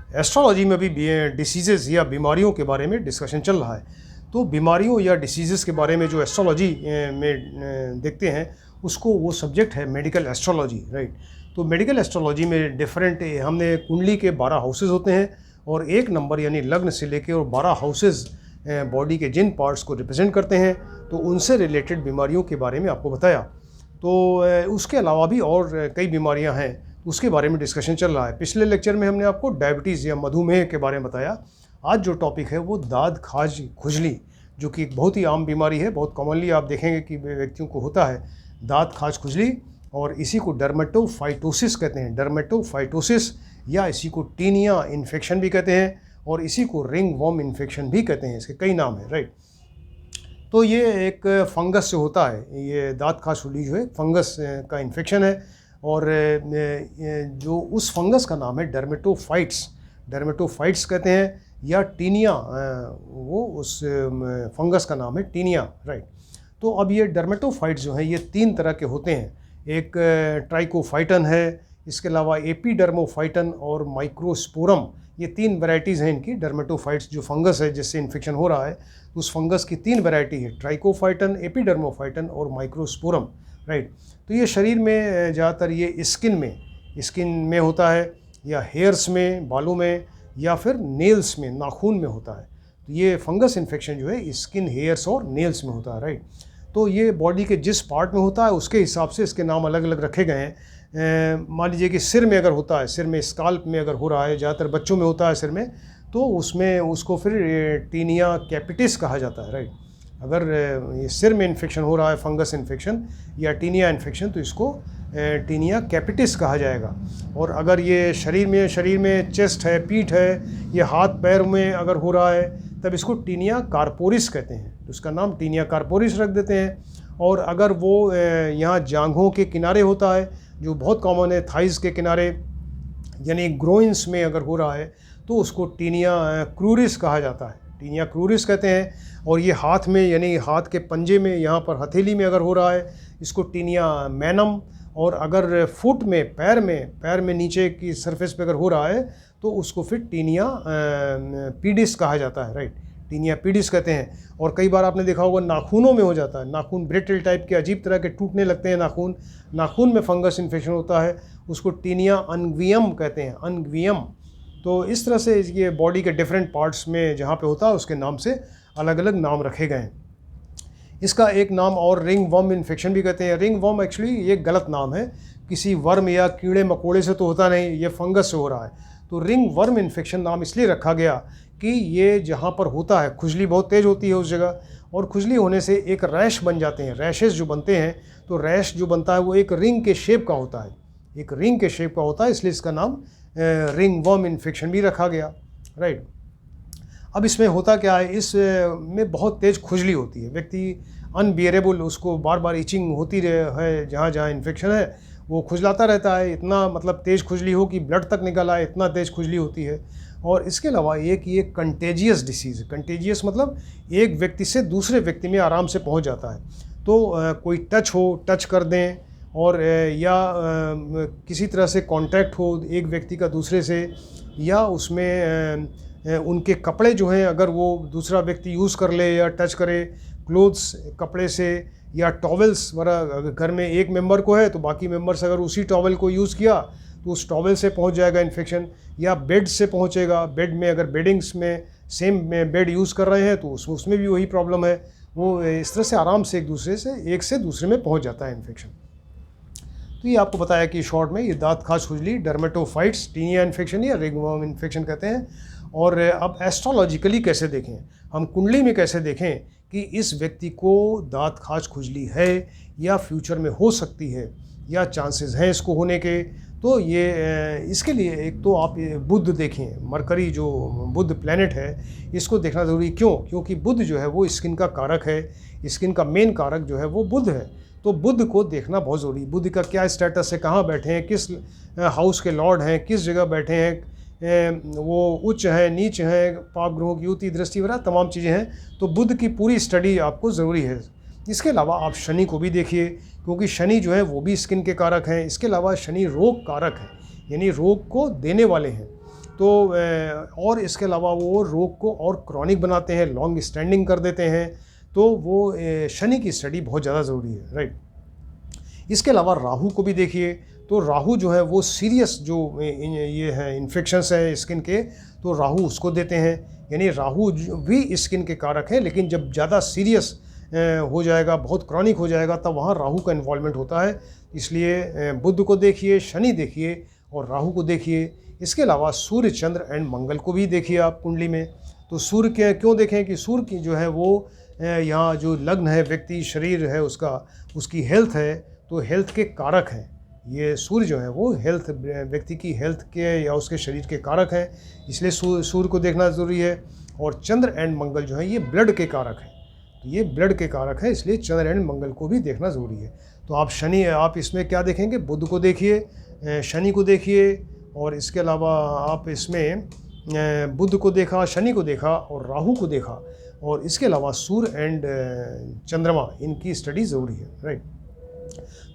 Astrology में भी diseases या बीमारियों के बारे में डिस्कशन चल रहा है। तो बीमारियों या डिसीज़ेज़ के बारे में जो एस्ट्रोलॉजी में देखते हैं उसको वो सब्जेक्ट है मेडिकल एस्ट्रोलॉजी, राइट। तो मेडिकल एस्ट्रोलॉजी में डिफरेंट हमने कुंडली के 12 हाउसेज होते हैं और 1 नंबर यानी लग्न से लेके और 12 हाउसेज बॉडी के जिन पार्ट्स को रिप्रेजेंट करते हैं, तो उनसे रिलेटेड बीमारियों के बारे में आपको बताया। तो उसके अलावा भी और कई बीमारियां हैं, उसके बारे में डिस्कशन चल रहा है। पिछले लेक्चर में हमने आपको डायबिटीज़ या मधुमेह के बारे में बताया। आज जो टॉपिक है वो दाद खाज खुजली, जो कि एक बहुत ही आम बीमारी है, बहुत कॉमनली आप देखेंगे कि व्यक्तियों को होता है दाद खाज खुजली, और इसी को डर्मेटोफाइटोसिस कहते हैं, डर्मेटोफाइटोसिस, या इसी को टीनिया इन्फेक्शन भी कहते हैं, और इसी को रिंग वॉर्म इन्फेक्शन भी कहते हैं। इसके कई नाम हैं, राइट। तो ये एक फंगस से होता है, ये दांत खाज खुजली जो है फंगस का इन्फेक्शन है, और जो उस फंगस का नाम है डर्मेटोफाइट्स, डर्मेटोफाइट्स कहते हैं, या टीनिया, वो उस फंगस का नाम है टीनिया, राइट। तो अब ये डर्मेटोफाइट्स जो हैं ये 3 तरह के होते हैं। एक ट्राइकोफाइटन है, इसके अलावा एपिडर्मोफाइटन और माइक्रोस्पोरम, ये 3 वैरायटीज़ हैं इनकी। डर्मेटोफाइट्स जो फंगस है जिससे इन्फेक्शन हो रहा है, उस फंगस की 3 वैरायटी है, ट्राइकोफाइटन, एपिडर्मोफाइटन और माइक्रोस्पोरम, राइट। तो ये शरीर में ज़्यादातर ये स्किन में होता है, या हेयर्स में, बालों में, या फिर नेल्स में, नाखून में होता है। तो ये फंगस इन्फेक्शन जो है स्किन, हेयर्स और नेल्स में होता है, राइट। तो ये बॉडी के जिस पार्ट में होता है उसके हिसाब से इसके नाम अलग अलग रखे गए हैं। मान लीजिए कि सिर में अगर होता है, सिर में स्काल्प में अगर हो रहा है, ज़्यादातर बच्चों में होता है सिर में, तो उसमें उसको फिर टीनिया कैपिटिस कहा जाता है, राइट। अगर ये सिर में इन्फेक्शन हो रहा है, फंगस इन्फेक्शन या टीनिया इन्फेक्शन, तो इसको टीनिया कैपिटिस कहा जाएगा। और अगर ये शरीर में चेस्ट है, पीठ है, ये हाथ पैर में अगर हो रहा है, तब इसको टीनिया कार्पोरिस कहते हैं, तो उसका नाम टीनिया कार्पोरिस रख देते हैं। और अगर वो यहाँ जांघों के किनारे होता है, जो बहुत कॉमन है, थाइज़ के किनारे यानी ग्रोइंस में अगर हो रहा है, तो उसको टीनिया क्रूरिस कहा जाता है, टीनिया क्रूरिस कहते हैं। और ये हाथ में यानी हाथ के पंजे में, यहाँ पर हथेली में अगर हो रहा है, इसको टीनिया मैनम। और अगर फुट में, पैर में नीचे की सरफेस पे अगर हो रहा है, तो उसको फिर टीनिया पीडिस कहा जाता है, राइट, टीनिया पीडिस कहते हैं। और कई बार आपने देखा होगा नाखूनों में हो जाता है, नाखून ब्रिटल टाइप के अजीब तरह के टूटने लगते हैं नाखून में फंगस इन्फेक्शन होता है, उसको टीनिया अनग्वियम कहते हैं, अनग्वियम। तो इस तरह से ये बॉडी के डिफरेंट पार्ट्स में जहाँ पे होता है उसके नाम से अलग अलग नाम रखे गए हैं। इसका एक नाम और रिंग वर्म इन्फेक्शन भी कहते हैं। रिंग वर्म एक्चुअली ये गलत नाम है, किसी वर्म या कीड़े मकोड़े से तो होता नहीं, ये फंगस से हो रहा है। तो रिंग वर्म इन्फेक्शन नाम इसलिए रखा गया कि ये जहाँ पर होता है खुजली बहुत तेज़ होती है उस जगह, और खुजली होने से एक रैश बन जाते हैं, रैशेस जो बनते हैं, तो रैश जो बनता है वो एक रिंग के शेप का होता है, एक रिंग के शेप का होता है, इसलिए इसका नाम रिंग वर्म इन्फेक्शन भी रखा गया, राइट। अब इसमें होता क्या है, इस में बहुत तेज़ खुजली होती है, व्यक्ति अनबियरेबल, उसको बार बार इचिंग होती है, जहाँ जहाँ इन्फेक्शन है वो खुजलाता रहता है, इतना मतलब तेज़ खुजली हो कि ब्लड तक निकल आए, इतना तेज़ खुजली होती है। और इसके अलावा एक ये कंटेजियस डिसीज़, कंटेजियस मतलब एक व्यक्ति से दूसरे व्यक्ति में आराम से पहुंच जाता है। तो कोई टच कर दें, और या किसी तरह से कांटेक्ट हो एक व्यक्ति का दूसरे से, या उसमें उनके कपड़े जो हैं अगर वो दूसरा व्यक्ति यूज़ कर ले या टच करे, क्लोथ्स कपड़े से, या टॉवेल्स वगैरह, घर में एक मेंबर को है तो बाकी मेंबर्स अगर उसी टॉवेल को यूज़ किया तो उस टॉवेल से पहुंच जाएगा इन्फेक्शन, या बेड से पहुंचेगा, बेड में अगर बेडिंग्स में सेम बेड यूज़ कर रहे हैं तो उसमें भी वही प्रॉब्लम है, वो इस तरह से आराम से एक से दूसरे में पहुंच जाता है इन्फेक्शन। तो ये आपको बताया कि शॉर्ट में ये दांत खाज खुजली डर्मेटोफाइट्स, टीनिया इन्फेक्शन या रिंगवर्म इन्फेक्शन कहते हैं। और अब एस्ट्रोलॉजिकली कैसे देखें, हम कुंडली में कैसे देखें कि इस व्यक्ति को दांत खाज खुजली है या फ्यूचर में हो सकती है या चांसेस हैं इसको होने के। तो ये इसके लिए एक तो आप बुध देखें, मरकरी जो बुध प्लैनेट है इसको देखना ज़रूरी। क्योंकि बुध जो है वो स्किन का कारक है, स्किन का मेन कारक जो है वो बुध है, तो बुध को देखना बहुत ज़रूरी। बुध का क्या स्टेटस है, कहाँ बैठे हैं, किस हाउस के लॉर्ड हैं, किस जगह बैठे हैं, वो उच्च है, नीच है, पाप ग्रहों की युति दृष्टि वगैरह तमाम चीज़ें हैं। तो बुध की पूरी स्टडी आपको ज़रूरी है। इसके अलावा आप शनि को भी देखिए, क्योंकि शनि जो है वो भी स्किन के कारक हैं। इसके अलावा शनि रोग कारक है, यानी रोग को देने वाले हैं। तो और इसके अलावा वो रोग को और क्रॉनिक बनाते हैं, लॉन्ग स्टैंडिंग कर देते हैं। तो वो शनि की स्टडी बहुत ज़्यादा ज़रूरी है, राइट। इसके अलावा राहु को भी देखिए, तो राहु जो है वो सीरियस जो ये है इन्फेक्शंस है स्किन के, तो राहु उसको देते हैं। यानी राहु भी स्किन के कारक हैं, लेकिन जब ज़्यादा सीरियस हो जाएगा, बहुत क्रॉनिक हो जाएगा, तब वहाँ राहु का इन्वॉल्वमेंट होता है। इसलिए बुध को देखिए, शनि देखिए और राहु को देखिए। इसके अलावा सूर्य, चंद्र एंड मंगल को भी देखिए आप कुंडली में। तो सूर्य के क्यों देखें कि सूर्य की जो है वो यहाँ जो लग्न है, व्यक्ति शरीर है उसका, उसकी हेल्थ है, तो हेल्थ के कारक हैं। ये सूर्य जो है वो हेल्थ, व्यक्ति की हेल्थ के या उसके शरीर के कारक हैं, इसलिए सूर्य को देखना ज़रूरी है। और चंद्र एंड मंगल जो है ये ब्लड के कारक हैं, तो ये ब्लड के कारक हैं, इसलिए चंद्र एंड मंगल को भी देखना ज़रूरी है। तो आप इसमें क्या देखेंगे, बुध को देखिए, शनि को देखिए, और इसके अलावा आप इसमें बुध को देखा, शनि को देखा और राहु को देखा, और इसके अलावा सूर्य एंड चंद्रमा, इनकी स्टडी ज़रूरी है, राइट।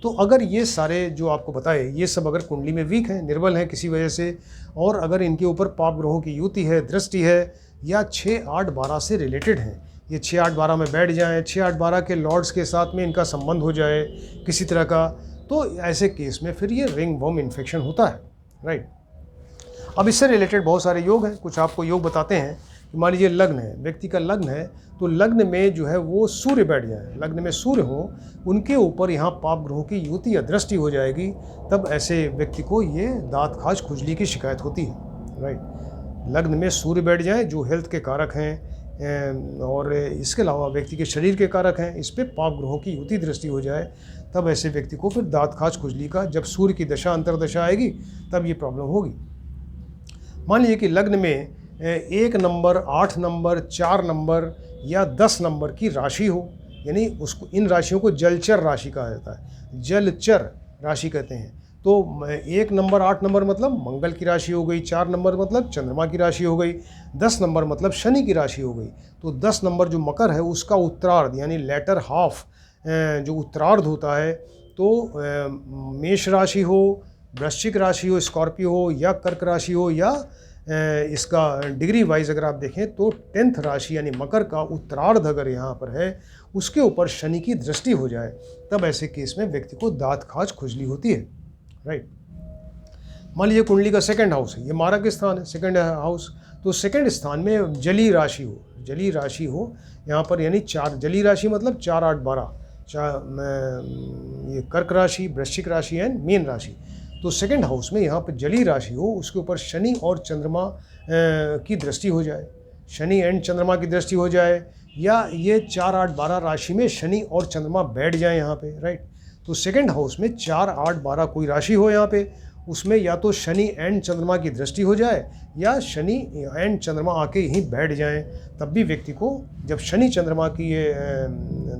तो अगर ये सारे जो आपको बताए, ये सब अगर कुंडली में वीक हैं, निर्बल हैं किसी वजह से, और अगर इनके ऊपर पाप ग्रहों की युति है, दृष्टि है, या 6, 8, 12 से रिलेटेड हैं, ये 6, 8, 12 में बैठ जाएँ, 6, 8, 12 के लॉर्ड्स के साथ में इनका संबंध हो जाए किसी तरह का, तो ऐसे केस में फिर ये रिंग वर्म इन्फेक्शन होता है, राइट। अब इससे रिलेटेड बहुत सारे योग हैं, कुछ आपको योग बताते हैं। मान लीजिए लग्न है, व्यक्ति का लग्न है, तो लग्न में जो है वो सूर्य बैठ जाए, लग्न में सूर्य हो, उनके ऊपर यहाँ पाप ग्रहों की युति या दृष्टि हो जाएगी, तब ऐसे व्यक्ति को ये दांत खाज खुजली की शिकायत होती है, राइट। लग्न में सूर्य बैठ जाए जो हेल्थ के कारक हैं, और इसके अलावा व्यक्ति के शरीर के कारक हैं, इस पर पाप ग्रहों की युति दृष्टि हो जाए, तब ऐसे व्यक्ति को फिर दांत खाज खुजली का, जब सूर्य की दशा अंतरदशा आएगी तब ये प्रॉब्लम होगी। मान लीजिए कि लग्न में 1 नंबर, 8 नंबर, 4 नंबर या 10 नंबर की राशि हो, यानी उसको, इन राशियों को जलचर राशि कहा जाता है, जलचर राशि कहते हैं। तो 1 नंबर, 8 नंबर मतलब मंगल की राशि हो गई, 4 नंबर मतलब चंद्रमा की राशि हो गई, 10 नंबर मतलब शनि की राशि हो गई। तो 10 नंबर जो मकर है उसका उत्तरार्ध यानी लेटर हाफ जो उत्तरार्ध होता है, तो मेष राशि हो, वृश्चिक राशि हो, स्कॉर्पियो हो, या कर्क राशि हो, या इसका डिग्री वाइज अगर आप देखें तो 10th राशि यानी मकर का उत्तरार्ध अगर यहाँ पर है, उसके ऊपर शनि की दृष्टि हो जाए, तब ऐसे केस में व्यक्ति को दांत खाज खुजली होती है, राइट। मान लीजिए कुंडली का 2nd हाउस है, ये मारक स्थान है 2nd हाउस, तो 2nd स्थान में जली राशि हो, जली राशि हो यहाँ पर, यानी 4 जली राशि मतलब 4, 8, 12, ये कर्क राशि, वृश्चिक राशि एंड मीन राशि। तो 2nd हाउस में यहाँ पर जली राशि हो, उसके ऊपर शनि और चंद्रमा की दृष्टि हो जाए, शनि एंड चंद्रमा की दृष्टि हो जाए, या ये 4, 8, 12 राशि में शनि और चंद्रमा बैठ जाए यहाँ पे, राइट। तो 2nd हाउस में 4, 8, 12 कोई राशि हो यहाँ पे, उसमें या तो शनि एंड चंद्रमा की दृष्टि हो जाए, या शनि एंड चंद्रमा आके यहीं बैठ जाएं, तब भी व्यक्ति को, जब शनि चंद्रमा की ये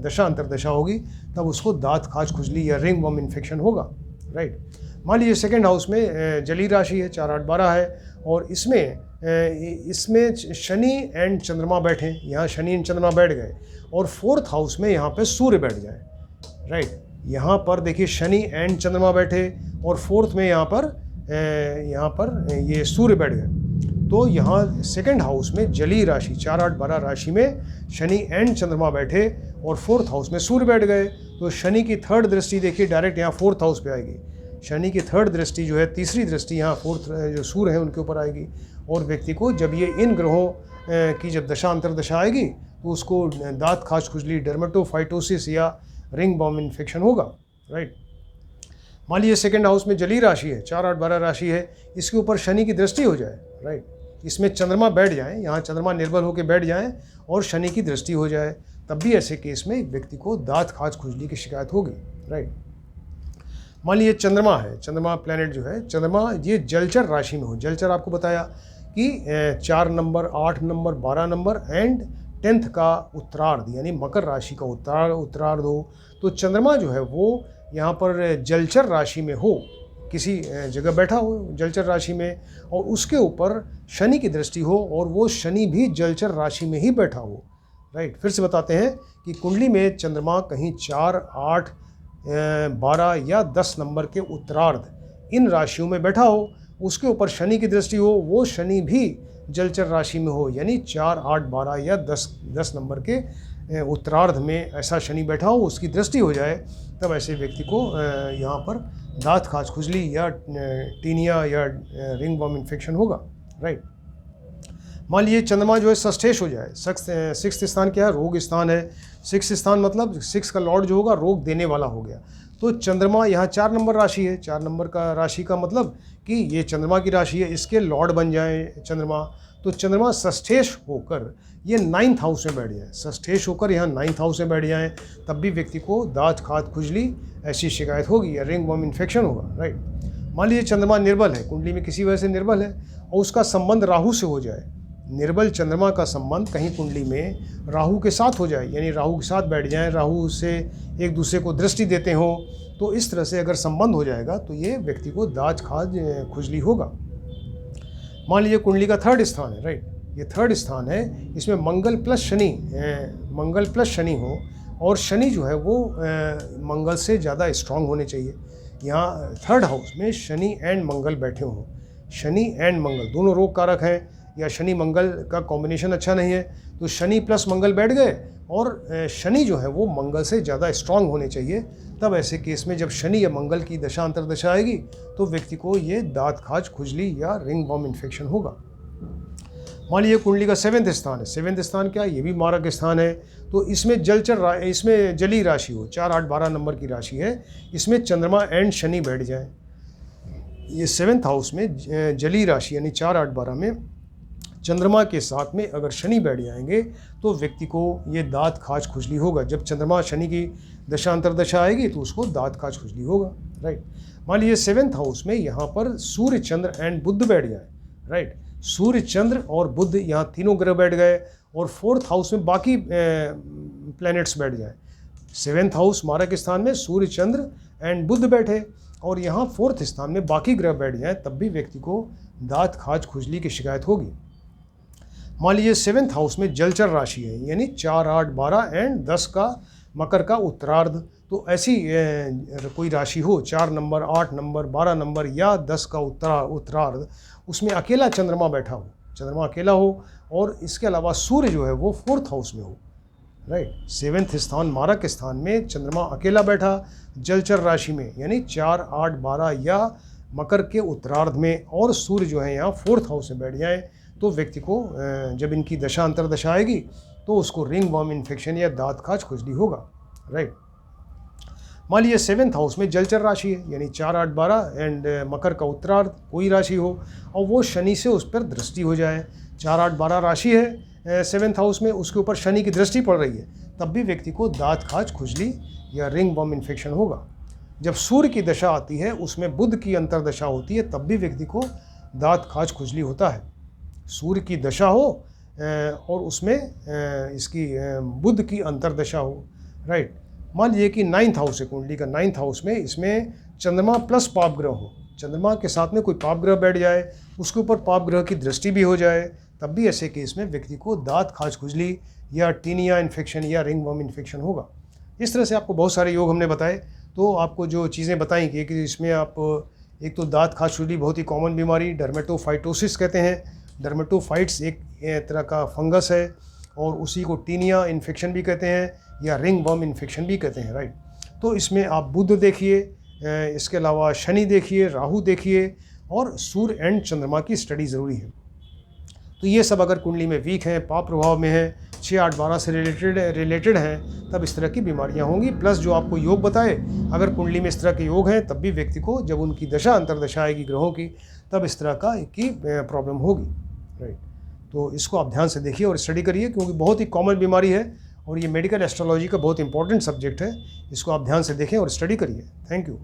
दशा अंतरदशा होगी, तब उसको दांत खाज खुजली या रिंग वर्म इन्फेक्शन होगा, राइट। मान लीजिए 2nd हाउस में जली राशि है, 4, 8, 12 है, और इसमें शनि एंड चंद्रमा बैठे, यहाँ शनि एंड चंद्रमा बैठ गए, और 4th हाउस में यहाँ पे सूर्य बैठ जाए, राइट। यहाँ पर देखिए शनि एंड चंद्रमा बैठे, और 4th में यहाँ पर ये सूर्य बैठ गए। तो यहाँ 2nd हाउस में जली राशि 4, 8, 12 राशि में शनि एंड चंद्रमा बैठे, और 4th हाउस में सूर्य बैठ गए, तो शनि की 3rd दृष्टि देखिए डायरेक्ट यहाँ 4th हाउस पे आएगी। शनि की 3rd दृष्टि जो है, तीसरी दृष्टि यहाँ 4th जो सूर्य है उनके ऊपर आएगी, और व्यक्ति को जब ये इन ग्रहों की जब दशा अंतरदशा आएगी, तो उसको दांत खाज खुजली, डर्मेटोफाइटोसिस या रिंग वर्म इन्फेक्शन होगा, राइट। मान लीजिए 2nd हाउस में जली राशि है, 4, 8, 12 राशि है, इसके ऊपर शनि की दृष्टि हो जाए, राइट। इसमें चंद्रमा बैठ जाए, यहाँ चंद्रमा निर्बल होकर बैठ जाए और शनि की दृष्टि हो जाए, तब भी ऐसे केस में व्यक्ति को दांत खाज खुजली की शिकायत होगी, राइट। मान लीजिए चंद्रमा है, चंद्रमा प्लैनेट जो है, चंद्रमा ये जलचर राशि में हो, जलचर आपको बताया कि 4 number, 8 number, 12 number and 10th का उत्तरार्ध यानी मकर राशि का उत्तरार्ध हो, तो चंद्रमा जो है वो यहाँ पर जलचर राशि में हो, किसी जगह बैठा हो जलचर राशि में, और उसके ऊपर शनि की दृष्टि हो, और वो शनि भी जलचर राशि में ही बैठा हो, राइट। फिर से बताते हैं कि कुंडली में चंद्रमा कहीं 4, 8, 12 या 10 नंबर के उत्तरार्ध इन राशियों में बैठा हो, उसके ऊपर शनि की दृष्टि हो, वो शनि भी जलचर राशि में हो, यानी 4, 8, 12 या 10 नंबर के उत्तरार्ध में ऐसा शनि बैठा हो, उसकी दृष्टि हो जाए, तब ऐसे व्यक्ति को यहाँ पर दाँत खाज खुजली या टीनिया या रिंग वर्म इन्फेक्शन होगा, राइट। मान लीजिए चंद्रमा जो है षष्ठेश हो जाए, सिक्स्थ स्थान क्या है, रोग स्थान है। सिक्स्थ स्थान मतलब 6 का लॉर्ड जो होगा रोग देने वाला हो गया। तो चंद्रमा यहाँ 4 नंबर राशि है, 4 नंबर का राशि का मतलब कि ये चंद्रमा की राशि है, इसके लॉर्ड बन जाए चंद्रमा। तो चंद्रमा षष्ठेश होकर ये 9th हाउस में बैठ जाए, षष्ठेश होकर यहाँ 9th हाउस में बैठ जाए, तब भी व्यक्ति को दाँत खाज खुजली ऐसी शिकायत होगी या रिंग वर्म इन्फेक्शन होगा, राइट। मान लीजिए चंद्रमा निर्बल है, कुंडली में किसी वजह से निर्बल है और उसका संबंध राहु से हो जाए, निर्बल चंद्रमा का संबंध कहीं कुंडली में राहु के साथ हो जाए, यानी राहु के साथ बैठ जाएं, राहु से एक दूसरे को दृष्टि देते हो, तो इस तरह से अगर संबंध हो जाएगा तो ये व्यक्ति को दाँत खाज खुजली होगा। मान लीजिए कुंडली का 3rd स्थान है, राइट, ये 3rd स्थान है, इसमें मंगल प्लस शनि हो, और शनि जो है वो मंगल से ज़्यादा स्ट्रांग होने चाहिए। यहाँ 3rd हाउस में शनि एंड मंगल बैठे हों, शनि एंड मंगल दोनों रोग कारक हैं, या शनि मंगल का कॉम्बिनेशन अच्छा नहीं है, तो शनि प्लस मंगल बैठ गए, और शनि जो है वो मंगल से ज़्यादा स्ट्रांग होने चाहिए। तब ऐसे केस में जब शनि या मंगल की दशा अंतर्दशा आएगी तो व्यक्ति को ये दाँत खाज खुजली या रिंग वर्म इन्फेक्शन होगा। मान लीजिए कुंडली का 7th स्थान है, 7th स्थान क्या है, ये भी मारक स्थान है। तो इसमें इसमें जली राशि हो, 4, 8, 12 नंबर की राशि है, इसमें चंद्रमा एंड शनि बैठ जाए। ये 7th हाउस में जली राशि यानी 4, 8, 12 में चंद्रमा के साथ में अगर शनि बैठ जाएंगे तो व्यक्ति को ये दाँत खाज खुजली होगा। जब चंद्रमा शनि की दशा अंतर्दशा आएगी तो उसको दाँत खाज खुजली होगा, राइट। मान लीजिए 7th हाउस में यहाँ पर सूर्य चंद्र एंड बुध बैठ जाए, राइट, सूर्य चंद्र और बुध यहाँ तीनों ग्रह बैठ गए, और 4th हाउस में बाकी प्लैनेट्स बैठ जाए। 7th हाउस मारक स्थान में सूर्य चंद्र एंड बुध बैठे, और यहाँ 4th स्थान में बाकी ग्रह बैठ जाए, तब भी व्यक्ति को दाँत खाज खुजली की शिकायत होगी। मान लीजिए 7th हाउस में जलचर राशि है, यानी 4, 8, 12 एंड 10 का मकर का उत्तरार्ध। तो ऐसी कोई राशि हो 4 नंबर, 8 नंबर, 12 नंबर या 10 का उत्तरार्ध, उसमें अकेला चंद्रमा बैठा हो, चंद्रमा अकेला हो, और इसके अलावा सूर्य जो है वो 4th हाउस में हो, राइट। 7th स्थान मारक स्थान में चंद्रमा अकेला बैठा जलचर राशि में, यानी 4, 8, 12 या मकर के उत्तरार्ध में, और सूर्य जो है यहाँ 4th हाउस में बैठ जाए, तो व्यक्ति को जब इनकी दशा अंतर्दशा आएगी तो उसको रिंग वर्म इन्फेक्शन या दाँत खाज खुजली होगा, राइट। मान लीजिए 7th हाउस में जलचर राशि है, यानी 4, 8, 12 एंड मकर का उत्तरार्ध कोई राशि हो, और वो शनि से उस पर दृष्टि हो जाए। 4, 8, 12 राशि है 7th हाउस में, उसके ऊपर शनि की दृष्टि पड़ रही है, तब भी व्यक्ति को दाँत खाज खुजली या रिंग वर्म इन्फेक्शन होगा। जब सूर्य की दशा आती है, उसमें बुध की अंतर्दशा होती है, तब भी व्यक्ति को दाँत खाज खुजली होता है। सूर्य की दशा हो और उसमें इसकी बुध की अंतर्दशा हो, राइट। मान लीजिए कि 9th हाउस है, कुंडली का 9th हाउस में, इसमें चंद्रमा प्लस पाप ग्रह हो, चंद्रमा के साथ में कोई पाप ग्रह बैठ जाए, उसके ऊपर पाप ग्रह की दृष्टि भी हो जाए, तब भी ऐसे केस में व्यक्ति को दाँत खाज खुजली या टीनिया इन्फेक्शन या रिंग वर्म इन्फेक्शन होगा। इस तरह से आपको बहुत सारे योग हमने बताए। तो आपको जो चीज़ें बताई कि इसमें आप एक तो दाँत खाज खुजली बहुत ही कॉमन बीमारी डर्मेटोफाइटोसिस कहते हैं। डर्मेटोफाइट्स एक तरह का फंगस है, और उसी को टीनिया इन्फेक्शन भी कहते हैं या रिंग वर्म इन्फेक्शन भी कहते हैं, राइट। तो इसमें आप बुध देखिए, इसके अलावा शनि देखिए, राहु देखिए, और सूर्य एंड चंद्रमा की स्टडी ज़रूरी है। तो ये सब अगर कुंडली में वीक हैं, पाप प्रभाव में है, 6, 8, 12 से रिलेटेड हैं, तब इस तरह की बीमारियां होंगी। प्लस जो आपको योग बताए, अगर कुंडली में इस तरह के योग हैं, तब भी व्यक्ति को जब उनकी दशा अंतर्दशा आएगी ग्रहों की, तब इस तरह की प्रॉब्लम होगी, राइट। तो इसको आप ध्यान से देखिए और स्टडी करिए, क्योंकि बहुत ही कॉमन बीमारी है और ये मेडिकल एस्ट्रोलॉजी का बहुत इंपॉर्टेंट सब्जेक्ट है। इसको आप ध्यान से देखें और स्टडी करिए। Thank you.